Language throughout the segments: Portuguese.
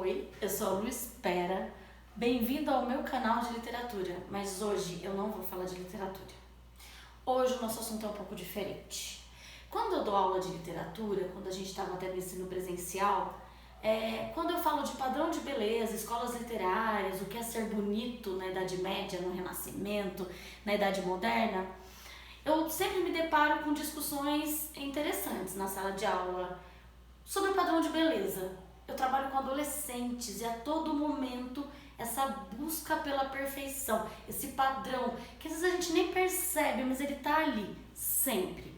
Oi, eu sou a Lu Espera, bem-vindo ao meu canal de literatura, mas hoje eu não vou falar de literatura. Hoje o nosso assunto é um pouco diferente. Quando eu dou aula de literatura, quando a gente estava até no ensino presencial, quando eu falo de padrão de beleza, escolas literárias, o que é ser bonito na Idade Média, no Renascimento, na Idade Moderna, eu sempre me deparo com discussões interessantes na sala de aula sobre o padrão de beleza. Eu trabalho com adolescentes e a todo momento essa busca pela perfeição, esse padrão, que às vezes a gente nem percebe, mas ele tá ali, sempre.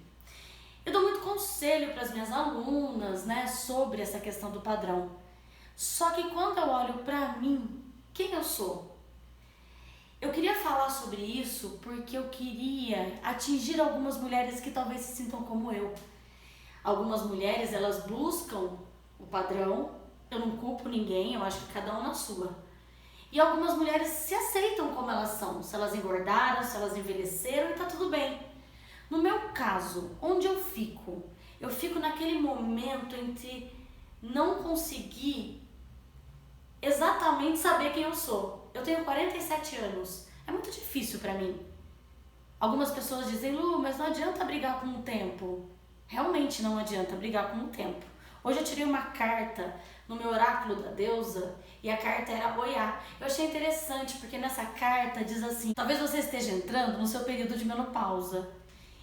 Eu dou muito conselho para as minhas alunas, sobre essa questão do padrão. Só que quando eu olho para mim, quem eu sou? Eu queria falar sobre isso porque eu queria atingir algumas mulheres que talvez se sintam como eu. Algumas mulheres, elas buscam o padrão, eu não culpo ninguém, eu acho que cada um na sua. E algumas mulheres se aceitam como elas são, se elas engordaram, se elas envelheceram e tá tudo bem. No meu caso, onde eu fico? Eu fico naquele momento entre não conseguir exatamente saber quem eu sou. Eu tenho 47 anos, é muito difícil pra mim. Algumas pessoas dizem, Lu, mas não adianta brigar com o tempo. Realmente não adianta brigar com o tempo. Hoje eu tirei uma carta no meu oráculo da deusa e a carta era Oiá. Eu achei interessante porque nessa carta diz assim, talvez você esteja entrando no seu período de menopausa.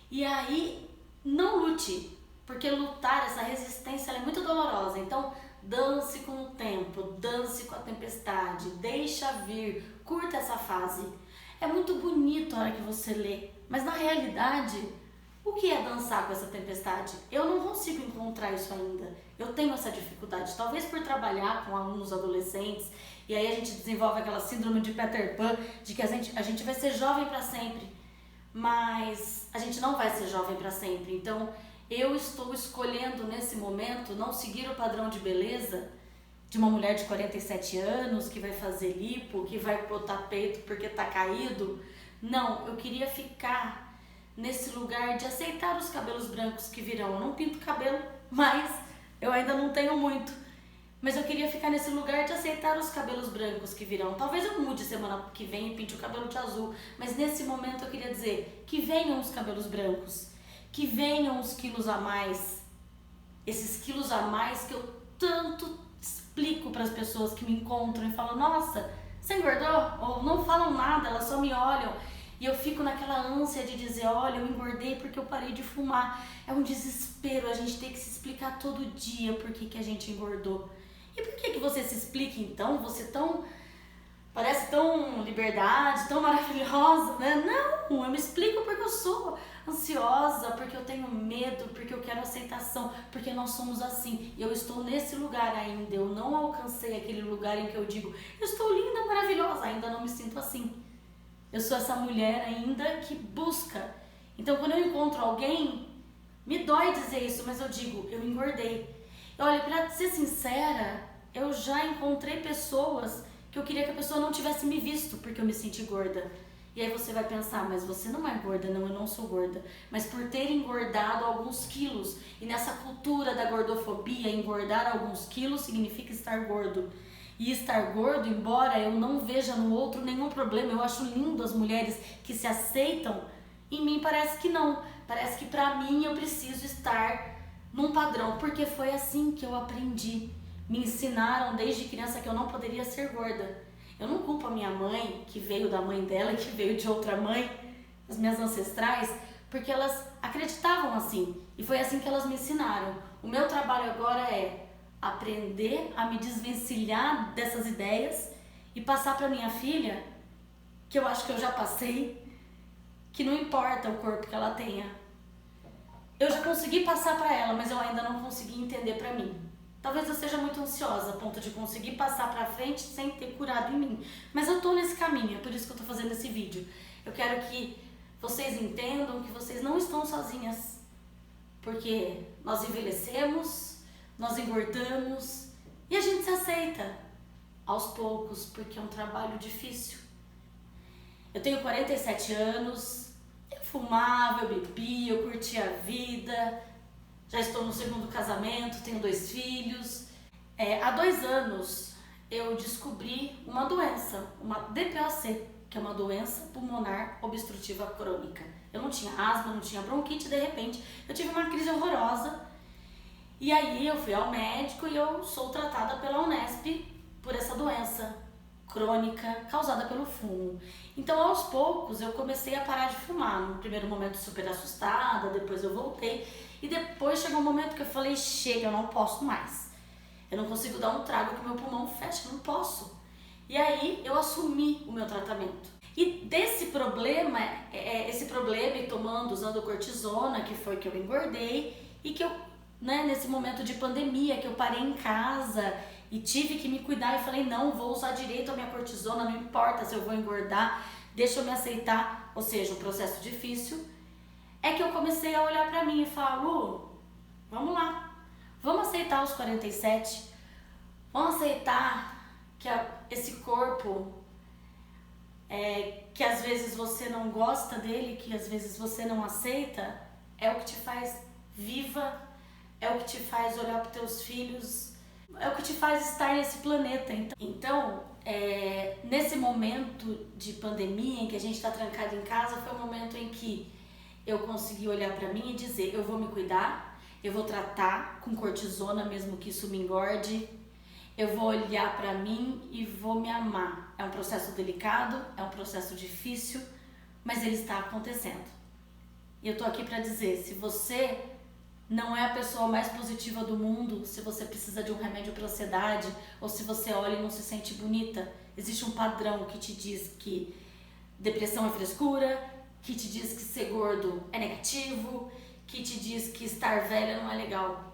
E aí, não lute, porque lutar, essa resistência, ela é muito dolorosa. Então, dance com o tempo, dance com a tempestade, deixa vir, curta essa fase. É muito bonito a hora que você lê, mas na realidade, o que é dançar com essa tempestade? Eu não consigo encontrar isso ainda. Eu tenho essa dificuldade, talvez por trabalhar com alunos adolescentes, e aí a gente desenvolve aquela síndrome de Peter Pan, de que a gente vai ser jovem para sempre, mas a gente não vai ser jovem para sempre. Então, eu estou escolhendo nesse momento não seguir o padrão de beleza de uma mulher de 47 anos que vai fazer lipo, que vai botar peito porque tá caído. Não, eu queria ficar nesse lugar de aceitar os cabelos brancos que virão. Eu não pinto cabelo, mas eu ainda não tenho muito. Mas eu queria ficar nesse lugar de aceitar os cabelos brancos que virão. Talvez eu mude semana que vem e pinte o cabelo de azul, mas nesse momento eu queria dizer que venham os cabelos brancos, que venham os quilos a mais. Esses quilos a mais que eu tanto explico para as pessoas que me encontram e falam, nossa, você engordou? Ou não falam nada, elas só me olham. E eu fico naquela ânsia de dizer, olha, eu engordei porque eu parei de fumar. É um desespero a gente ter que se explicar todo dia por que a gente engordou. E por que você se explica então? Você parece tão liberdade, tão maravilhosa, né? Não, eu me explico porque eu sou ansiosa, porque eu tenho medo, porque eu quero aceitação, porque nós somos assim. E eu estou nesse lugar ainda, eu não alcancei aquele lugar em que eu digo, eu estou linda, maravilhosa, ainda não me sinto assim. Eu sou essa mulher ainda que busca. Então, quando eu encontro alguém, me dói dizer isso, mas eu digo, eu engordei. Olha, pra ser sincera, eu já encontrei pessoas que eu queria que a pessoa não tivesse me visto, porque eu me senti gorda. E aí você vai pensar, mas você não é gorda, não, eu não sou gorda. Mas por ter engordado alguns quilos, e nessa cultura da gordofobia, engordar alguns quilos significa estar gordo. E estar gordo, embora eu não veja no outro nenhum problema, eu acho lindo as mulheres que se aceitam, em mim parece que não. Parece que pra mim eu preciso estar num padrão, porque foi assim que eu aprendi. Me ensinaram desde criança que eu não poderia ser gorda. Eu não culpo a minha mãe, que veio da mãe dela, que veio de outra mãe, as minhas ancestrais, porque elas acreditavam assim, e foi assim que elas me ensinaram. O meu trabalho agora é aprender a me desvencilhar dessas ideias e passar para minha filha, que eu acho que eu já passei, que não importa o corpo que ela tenha. Eu já consegui passar para ela, mas eu ainda não consegui entender para mim. Talvez eu seja muito ansiosa a ponto de conseguir passar para frente sem ter curado em mim. Mas eu tô nesse caminho, é por isso que eu tô fazendo esse vídeo. Eu quero que vocês entendam que vocês não estão sozinhas. Porque nós envelhecemos, nós engordamos e a gente se aceita aos poucos, porque é um trabalho difícil. Eu tenho 47 anos, eu fumava, eu bebia, eu curtia a vida, já estou no segundo casamento, tenho 2 filhos. Há 2 anos eu descobri uma doença, uma DPOC, que é uma doença pulmonar obstrutiva crônica. Eu não tinha asma, não tinha bronquite, de repente eu tive uma crise horrorosa. E aí eu fui ao médico e eu sou tratada pela Unesp por essa doença crônica causada pelo fumo. Então, aos poucos, eu comecei a parar de fumar. No primeiro momento, super assustada, depois eu voltei. E depois chegou um momento que eu falei, chega, eu não posso mais. Eu não consigo dar um trago que meu pulmão fecha, não posso. E aí, eu assumi o meu tratamento. E desse problema, e tomando, usando cortisona, que foi que eu engordei, e que eu, nesse momento de pandemia, que eu parei em casa e tive que me cuidar e falei, não, vou usar direito a minha cortisona, não importa se eu vou engordar, deixa eu me aceitar, ou seja, um processo difícil, é que eu comecei a olhar pra mim e falar, Lu, vamos lá, vamos aceitar os 47, vamos aceitar que esse corpo, que às vezes você não gosta dele, que às vezes você não aceita, é o que te faz viva, é o que te faz olhar para teus filhos, é o que te faz estar nesse planeta. Então, nesse momento de pandemia em que a gente está trancado em casa, foi um momento em que eu consegui olhar para mim e dizer, eu vou me cuidar, eu vou tratar com cortisona mesmo que isso me engorde, eu vou olhar para mim e vou me amar. É um processo delicado, é um processo difícil, mas ele está acontecendo. E eu tô aqui para dizer, se você não é a pessoa mais positiva do mundo, se você precisa de um remédio para ansiedade, ou se você olha e não se sente bonita, existe um padrão que te diz que depressão é frescura, que te diz que ser gordo é negativo, que te diz que estar velha não é legal.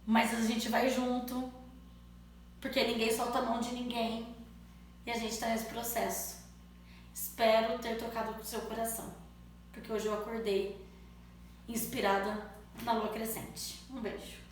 Mas a gente vai junto, porque ninguém solta a mão de ninguém, e a gente está nesse processo. Espero ter tocado com o seu coração, porque hoje eu acordei inspirada na lua crescente. Um beijo.